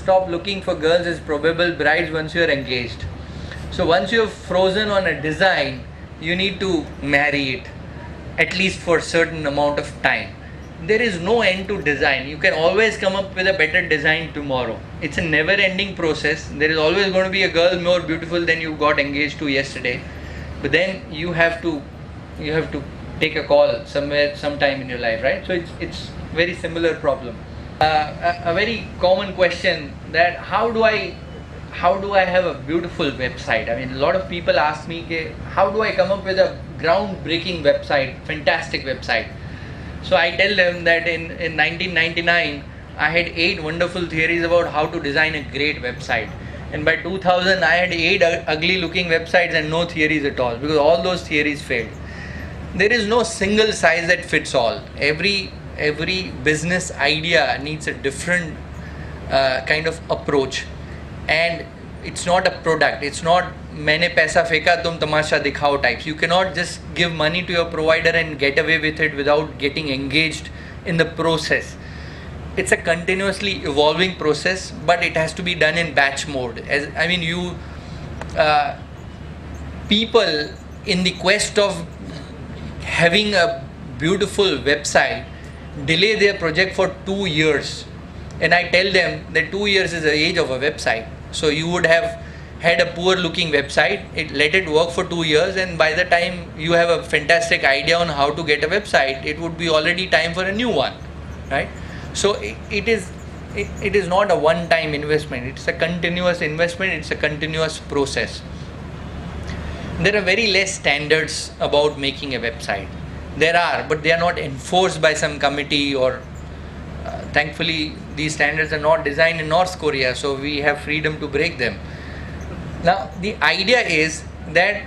stop looking for girls as probable brides once you are engaged. So once you have frozen on a design, you need to marry it, at least for a certain amount of time. There is no end to design. You can always come up with a better design tomorrow. It's a never ending process. There is always going to be a girl more beautiful than you got engaged to yesterday. But then you have to take a call sometime in your life, right? So it's very similar problem. A very common question, that how do I have a beautiful website? I mean, a lot of people ask me, how do I come up with a groundbreaking website, fantastic website? So I tell them that in 1999 I had 8 wonderful theories about how to design a great website, and by 2000 I had 8 ugly looking websites and no theories at all, because all those theories failed. There is no single size that fits all. Every business idea needs a different kind of approach, and it's not a product. It's not मैंने पैसा फेंका तुम तमाशा दिखाओ types. You cannot just give money to your provider and get away with it without getting engaged in the process. It's a continuously evolving process, but it has to be done in batch mode. People in the quest of having a beautiful website delay their project for 2 years, and I tell them that 2 years is the age of a website. So you would have had a poor looking website, let it work for 2 years, and by the time you have a fantastic idea on how to get a website, it would be already time for a new one, right? So it is not a one time investment. It's a continuous investment. It's a continuous process. There are very less standards about making a website. There are, but they are not enforced by some committee, or thankfully these standards are not designed in North Korea, so we have freedom to break them. Now the idea is that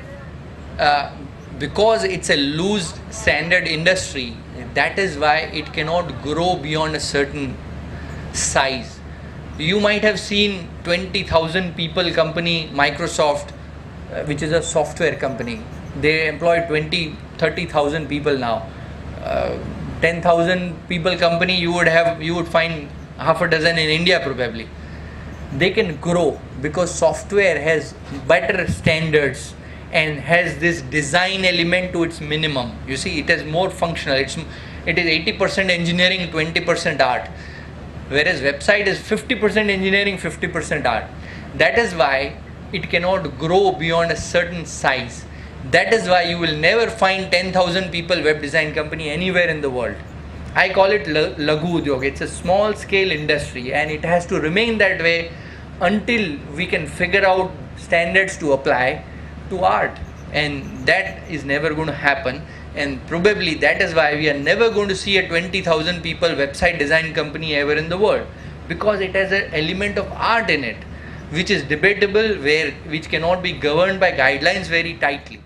because it's a loose standard industry, that is why it cannot grow beyond a certain size. You might have seen 20,000 people company Microsoft, which is a software company. They employ 30,000 people now. 10,000 people company, you would find half a dozen in India probably. They can grow because software has better standards and has this design element to its minimum. You see, it is more functional. It is 80% engineering, 20% art. Whereas website is 50% engineering, 50% art. That is why it cannot grow beyond a certain size. That is why you will never find 10,000 people web design company anywhere in the world. I call it Laghu Udyog. It's a small scale industry, and it has to remain that way until we can figure out standards to apply to art. And that is never going to happen. And probably that is why we are never going to see a 20,000 people website design company ever in the world, because it has an element of art in it, which is debatable, which cannot be governed by guidelines very tightly.